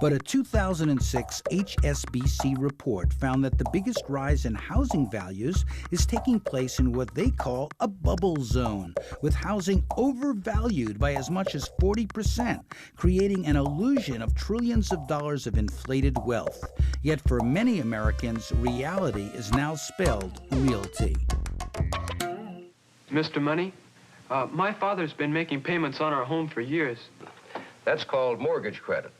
But a 2006 HSBC report found that the biggest rise in housing values is taking place in what they call a bubble zone, with housing overvalued by as much as 40%, creating an illusion of trillions of dollars of inflated wealth. Yet for many Americans, reality is now spelled realty. Mr. Money, my father's been making payments on our home for years. That's called mortgage credit.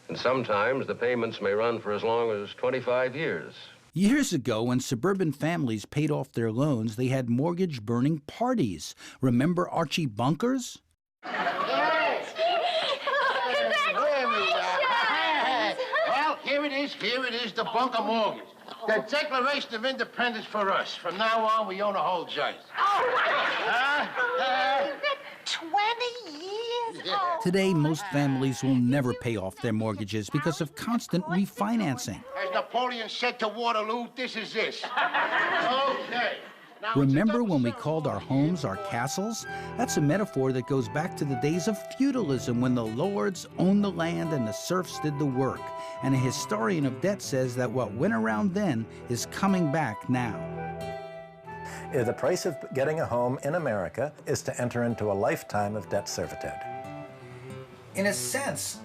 And sometimes the payments may run for as long as 25 years. Years ago, when suburban families paid off their loans, they had mortgage-burning parties. Remember Archie Bunkers? Yes! Well, here it is, the bunker mortgage. The Declaration of Independence for us. From now on, we own a whole joint. Oh, 20 years? Oh. Today, most families will never pay off their mortgages because of constant refinancing. As Napoleon said to Waterloo, this is this. Okay. Now, remember when we called our homes our castles? That's a metaphor that goes back to the days of feudalism, when the lords owned the land and the serfs did the work. And a historian of debt says that what went around then is coming back now. The price of getting a home in America is to enter into a lifetime of debt servitude. In a sense,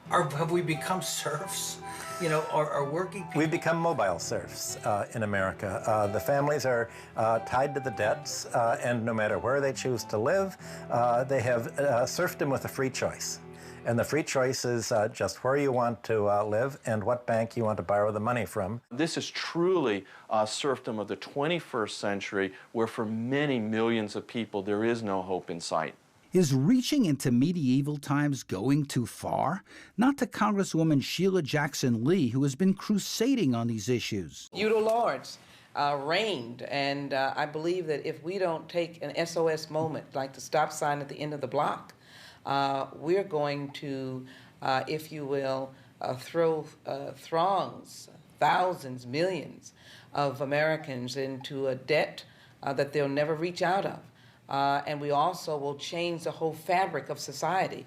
have we become serfs? You know, are working people... We've become mobile serfs in America. The families are tied to the debts, and no matter where they choose to live, they have serfdom with a free choice. And the free choice is just where you want to live and what bank you want to borrow the money from. This is truly serfdom of the 21st century, where for many millions of people there is no hope in sight. Is reaching into medieval times going too far? Not to Congresswoman Sheila Jackson Lee, who has been crusading on these issues. Feudal lords reigned, and I believe that if we don't take an SOS moment, like the stop sign at the end of the block, we're going to, if you will, throw throngs, thousands, millions of Americans into a debt that they'll never reach out of. And we also will change the whole fabric of society.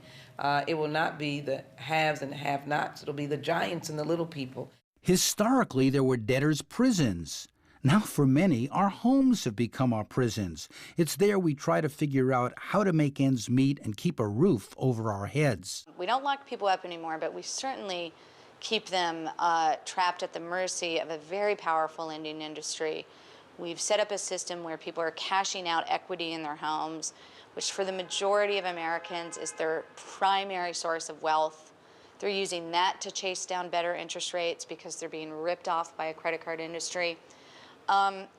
It will not be the haves and have-nots. It'll be the giants and the little people. Historically, there were debtors' prisons. Now, for many, our homes have become our prisons. It's there we try to figure out how to make ends meet and keep a roof over our heads. We don't lock people up anymore, but we certainly keep them trapped at the mercy of a very powerful lending industry. We've set up a system where people are cashing out equity in their homes, which for the majority of Americans is their primary source of wealth. They're using that to chase down better interest rates because they're being ripped off by a credit card industry.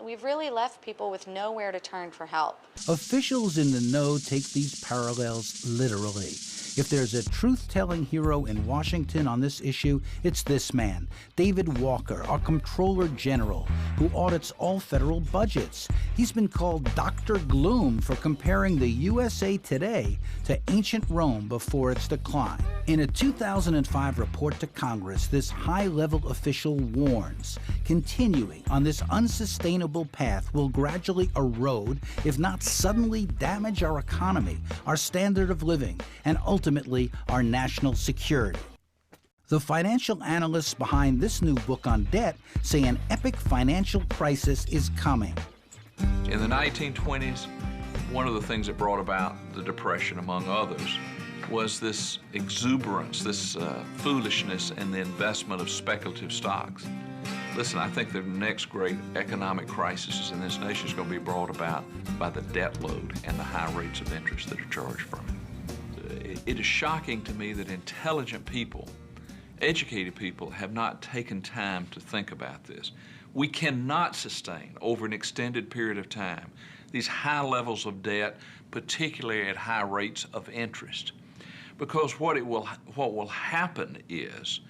We've really left people with nowhere to turn for help. Officials in the know take these parallels literally. If there's a truth-telling hero in Washington on this issue, it's this man, David Walker, our Comptroller General, who audits all federal budgets. He's been called Dr. Gloom for comparing the USA today to ancient Rome before its decline. In a 2005 report to Congress, this high-level official warns, continuing on this unsustainable path will gradually erode, if not suddenly damage our economy, our standard of living, and ultimately our national security. The financial analysts behind this new book on debt say an epic financial crisis is coming. In the 1920s, one of the things that brought about the Depression, among others, was this exuberance, this foolishness in the investment of speculative stocks. Listen, I think the next great economic crisis in this nation is going to be brought about by the debt load and the high rates of interest that are charged from it. It is shocking to me that intelligent people, educated people, have not taken time to think about this. We cannot sustain over an extended period of time these high levels of debt, particularly at high rates of interest. Because what will happen is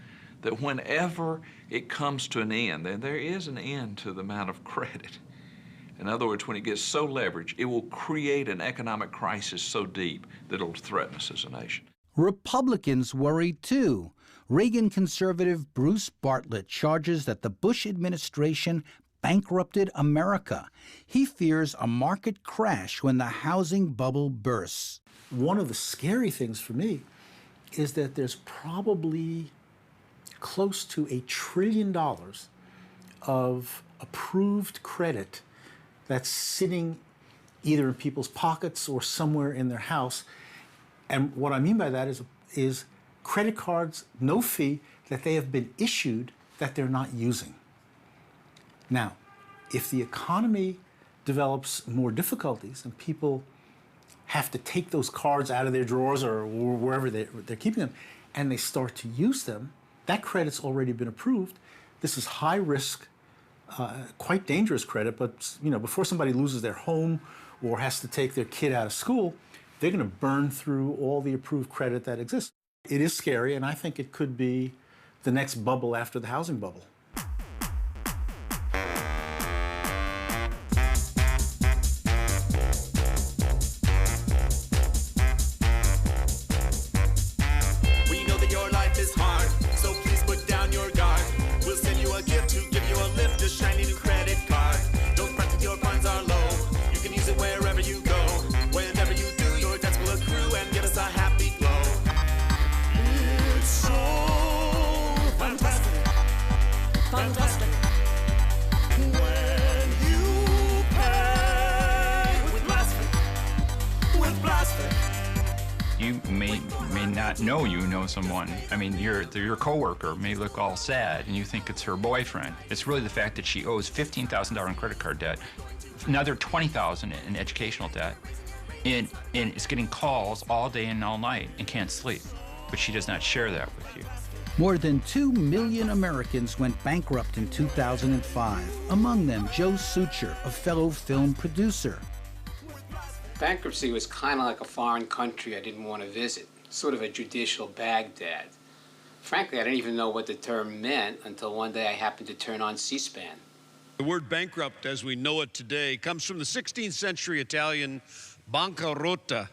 that whenever it comes to an end, and there is an end to the amount of credit. In other words, when it gets so leveraged, it will create an economic crisis so deep that it'll threaten us as a nation. Republicans worry too. Reagan conservative Bruce Bartlett charges that the Bush administration bankrupted America. He fears a market crash when the housing bubble bursts. One of the scary things for me is that there's probably close to $1 trillion of approved credit that's sitting either in people's pockets or somewhere in their house. And what I mean by that is credit cards, no fee, that they have been issued that they're not using. Now, if the economy develops more difficulties and people have to take those cards out of their drawers or wherever they're keeping them, and they start to use them, that credit's already been approved. This is high risk, quite dangerous credit, but before somebody loses their home or has to take their kid out of school, they're going to burn through all the approved credit that exists. It is scary, and I think it could be the next bubble after the housing bubble. We know that your life is hard, so please put down your guard. We'll send you a gift to give you a lift, a shiny new credit card. Don't fret that your funds are low. You can use it wherever you go. Whenever you do, your debts will accrue and give us a happy glow. It's so fantastic, fantastic. When you pay with Blasphemy, with Blasphemy. You may not know someone. I mean, your coworker may look all sad, and you think it's her boyfriend. It's really the fact that she owes $15,000 in credit card debt, another $20,000 in educational debt, and is getting calls all day and all night and can't sleep. But she does not share that with you. More than 2 million Americans went bankrupt in 2005. Among them, Joe Sucher, a fellow film producer. Bankruptcy was kind of like a foreign country I didn't want to visit, sort of a judicial Baghdad. Frankly, I didn't even know what the term meant until one day I happened to turn on C-SPAN. The word bankrupt, as we know it today, comes from the 16th century Italian bancarotta,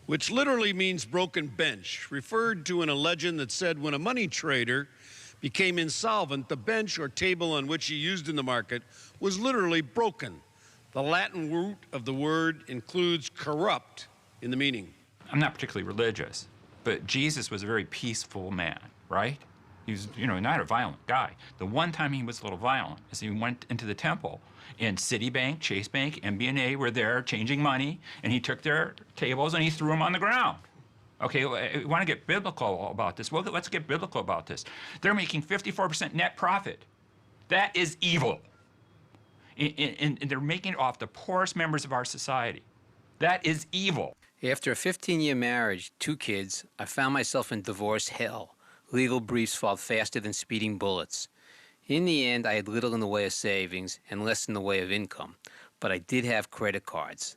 which literally means broken bench, referred to in a legend that said when a money trader became insolvent, the bench or table on which he used in the market was literally broken. The Latin root of the word includes corrupt in the meaning. I'm not particularly religious, but Jesus was a very peaceful man, right? He was, not a violent guy. The one time he was a little violent is he went into the temple, and Citibank, Chase Bank, MBNA were there changing money, and he took their tables and he threw them on the ground. Okay, we want to get biblical about this. Well, let's get biblical about this. They're making 54% net profit. That is evil. And they're making it off the poorest members of our society. That is evil. After a 15-year marriage, 2 kids, I found myself in divorce hell. Legal briefs filed faster than speeding bullets. In the end, I had little in the way of savings and less in the way of income, but I did have credit cards.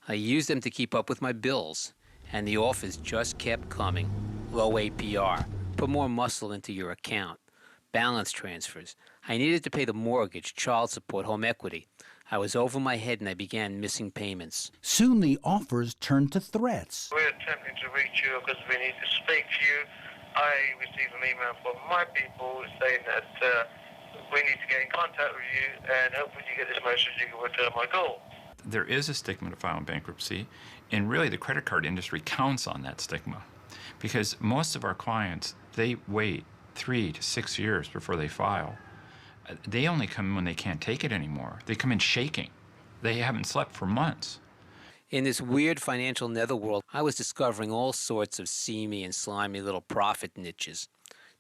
I used them to keep up with my bills, and the offers just kept coming. Low APR, put more muscle into your account, balance transfers. I needed to pay the mortgage, child support, home equity. I was over my head and I began missing payments. Soon the offers turned to threats. We're attempting to reach you because we need to speak to you. I received an email from my people saying that we need to get in contact with you, and hopefully you get this message, you can return my call. There is a stigma to filing bankruptcy, and really the credit card industry counts on that stigma, because most of our clients, they wait 3 to 6 years before they file. They only come when they can't take it anymore. They come in shaking. They haven't slept for months. In this weird financial netherworld, I was discovering all sorts of seamy and slimy little profit niches.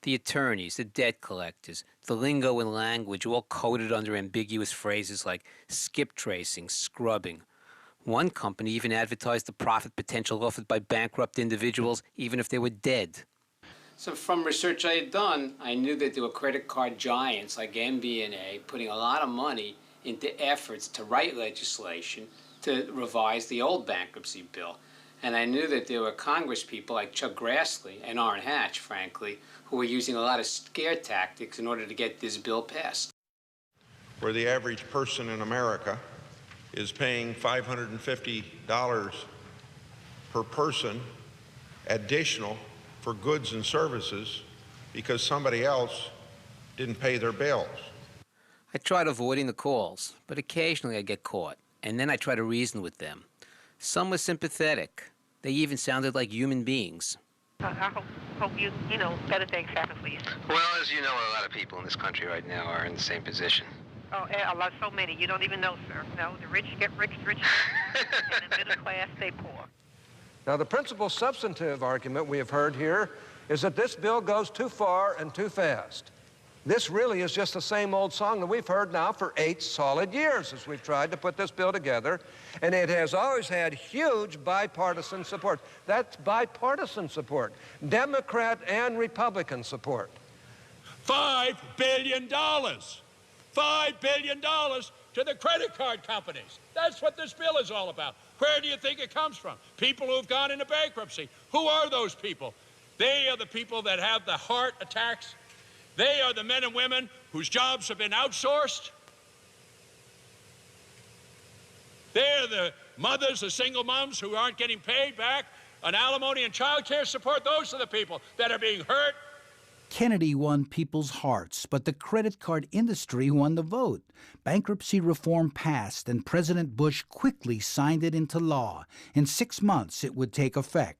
The attorneys, the debt collectors, the lingo and language all coded under ambiguous phrases like skip tracing, scrubbing. One company even advertised the profit potential offered by bankrupt individuals even if they were dead. So from research I had done, I knew that there were credit card giants like MBNA putting a lot of money into efforts to write legislation to revise the old bankruptcy bill. And I knew that there were Congress people like Chuck Grassley and Orrin Hatch, frankly, who were using a lot of scare tactics in order to get this bill passed. Where the average person in America is paying $550 per person additional for goods and services because somebody else didn't pay their bills. I tried avoiding the calls, but occasionally I'd get caught, and then I tried to reason with them. Some were sympathetic. They even sounded like human beings. I hope you better things happen for you. Well, as you know, a lot of people in this country right now are in the same position. Oh, so many. You don't even know, sir. No, the rich get richer, and the middle class stay poor. Now, the principal substantive argument we have heard here is that this bill goes too far and too fast. This really is just the same old song that we've heard now for 8 solid years as we've tried to put this bill together, and it has always had huge bipartisan support. That's bipartisan support, Democrat and Republican support. $5 billion. $5 billion to the credit card companies. That's what this bill is all about. Where do you think it comes from? People who have gone into bankruptcy. Who are those people? They are the people that have the heart attacks. They are the men and women whose jobs have been outsourced. They're the mothers, the single moms who aren't getting paid back on alimony and child care support. Those are the people that are being hurt. Kennedy won people's hearts, but the credit card industry won the vote. Bankruptcy reform passed, and President Bush quickly signed it into law. In 6 months, it would take effect.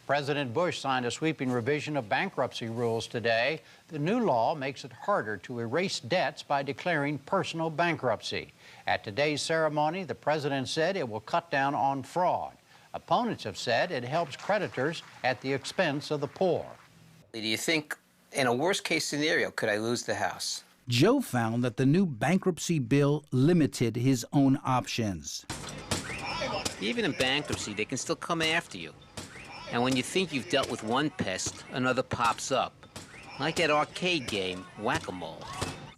President Bush signed a sweeping revision of bankruptcy rules today. The new law makes it harder to erase debts by declaring personal bankruptcy. At today's ceremony, the president said it will cut down on fraud. Opponents have said it helps creditors at the expense of the poor. Do you think, in a worst-case scenario, could I lose the house? Joe found that the new bankruptcy bill limited his own options. Even in bankruptcy, they can still come after you. And when you think you've dealt with one pest, another pops up. Like that arcade game, Whack-A-Mole.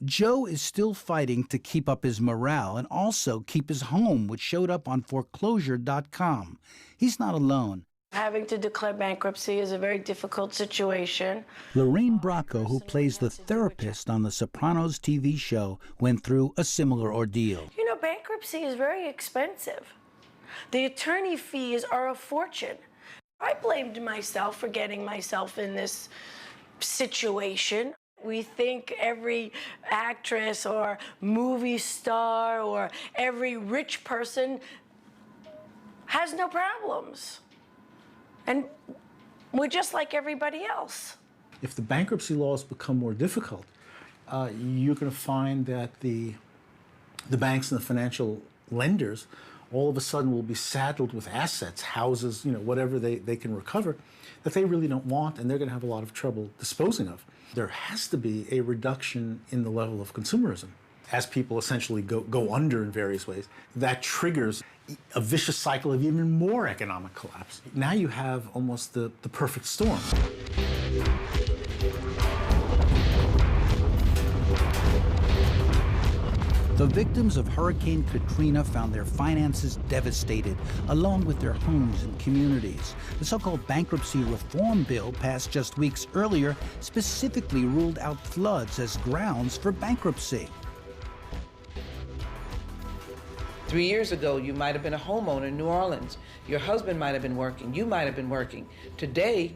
Joe is still fighting to keep up his morale and also keep his home, which showed up on foreclosure.com. He's not alone. Having to declare bankruptcy is a very difficult situation. Lorraine Bracco, who plays the therapist on the Sopranos TV show, went through a similar ordeal. You know, bankruptcy is very expensive. The attorney fees are a fortune. I blamed myself for getting myself in this situation. We think every actress or movie star or every rich person has no problems. And we're just like everybody else. If the bankruptcy laws become more difficult, you're going to find that the banks and the financial lenders all of a sudden will be saddled with assets, houses, whatever they can recover, that they really don't want, and they're going to have a lot of trouble disposing of. There has to be a reduction in the level of consumerism. As people essentially go under in various ways, that triggers a vicious cycle of even more economic collapse. Now you have almost the perfect storm. The victims of Hurricane Katrina found their finances devastated, along with their homes and communities. The so-called bankruptcy reform bill passed just weeks earlier specifically ruled out floods as grounds for bankruptcy. 3 years ago, you might have been a homeowner in New Orleans. Your husband might have been working. You might have been working. Today,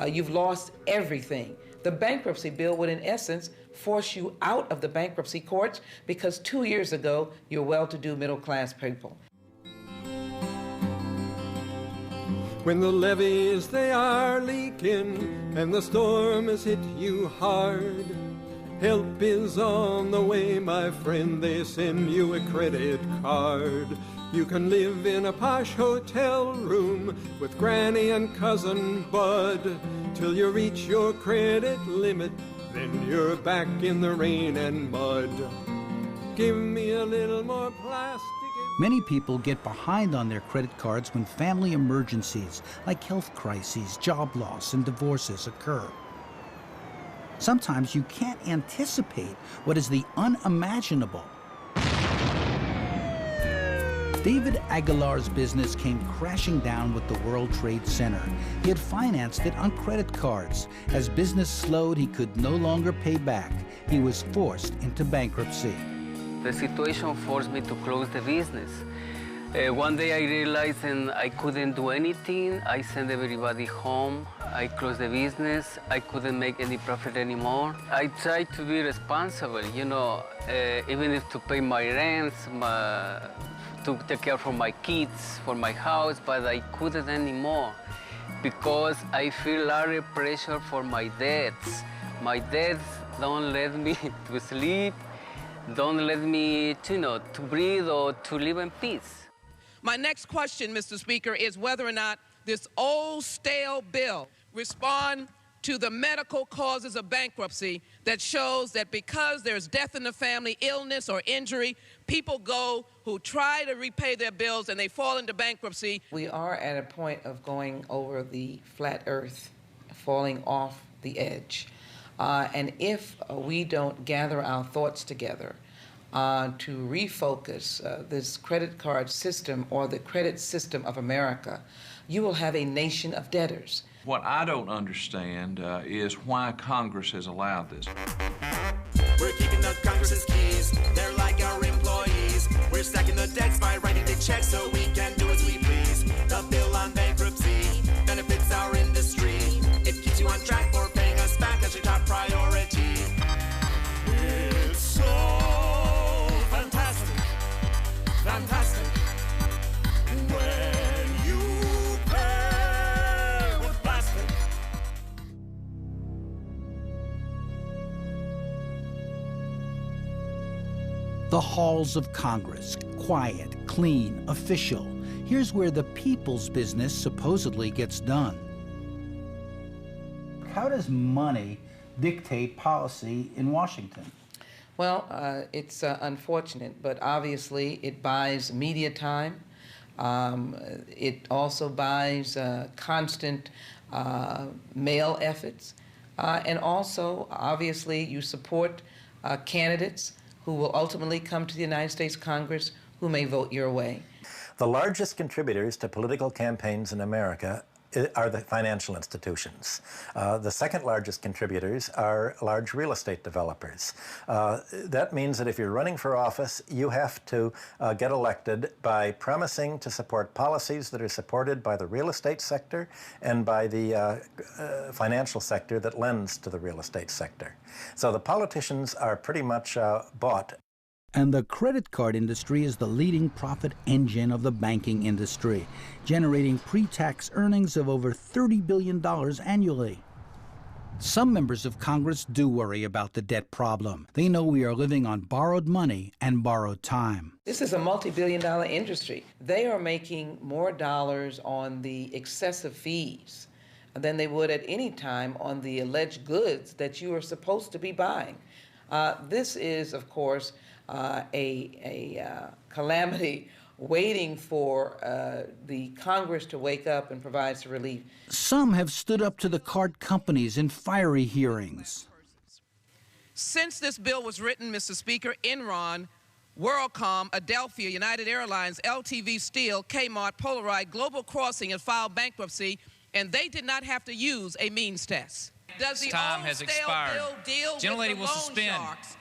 you've lost everything. The bankruptcy bill would, in essence, force you out of the bankruptcy courts because 2 years ago, you're well-to-do middle-class people. When the levees, they are leaking and the storm has hit you hard, help is on the way, my friend, they send you a credit card. You can live in a posh hotel room with Granny and Cousin Bud till you reach your credit limit, then you're back in the rain and mud. Give me a little more plastic. Many people get behind on their credit cards when family emergencies like health crises, job loss, and divorces occur. Sometimes you can't anticipate what is the unimaginable. David Aguilar's business came crashing down with the World Trade Center. He had financed it on credit cards. As business slowed, he could no longer pay back. He was forced into bankruptcy. The situation forced me to close the business. One day I realized I couldn't do anything. I sent everybody home. I closed the business. I couldn't make any profit anymore. I tried to be responsible, even if to pay my rents, to take care for my kids, for my house, but I couldn't anymore because I feel a lot of pressure for my debts. My debts don't let me to sleep, don't let me to breathe or to live in peace. My next question, Mr. Speaker, is whether or not this old stale bill respond to the medical causes of bankruptcy that shows that because there's death in the family, illness or injury, people go who try to repay their bills and they fall into bankruptcy. We are at a point of going over the flat earth, falling off the edge. And if we don't gather our thoughts together to refocus this credit card system or the credit system of America, you will have a nation of debtors. What I don't understand is why Congress has allowed this. We're keeping the Congress's keys. They're like our employees. We're stacking the decks by writing big checks so we can do as we please. The bill on bankruptcy benefits our industry. It keeps you on track for paying us back as your top priority. It's so fantastic, fantastic. When you pay with plastic. The halls of Congress, quiet, clean, official. Here's where the people's business supposedly gets done. How does money dictate policy in Washington? Well, it's unfortunate, but obviously it buys media time. It also buys constant mail efforts. And also, obviously, you support candidates who will ultimately come to the United States Congress who may vote your way. The largest contributors to political campaigns in America are the financial institutions. The second largest contributors are large real estate developers. That means that if you're running for office, you have to get elected by promising to support policies that are supported by the real estate sector and by the financial sector that lends to the real estate sector. So the politicians are pretty much bought. And the credit card industry is the leading profit engine of the banking industry, generating pre-tax earnings of over $30 billion annually. Some members of Congress do worry about the debt problem. They know we are living on borrowed money and borrowed time. This is a multi-billion-dollar industry. They are making more dollars on the excessive fees than they would at any time on the alleged goods that you are supposed to be buying. This is, of course, a calamity waiting for the Congress to wake up and provide some relief. Some have stood up to the card companies in fiery hearings. Since this bill was written, Mr. Speaker, Enron, WorldCom, Adelphia, United Airlines, LTV Steel, Kmart, Polaroid, Global Crossing have filed bankruptcy, and they did not have to use a means test. Does the time has expired. Bill deal with the loan sharks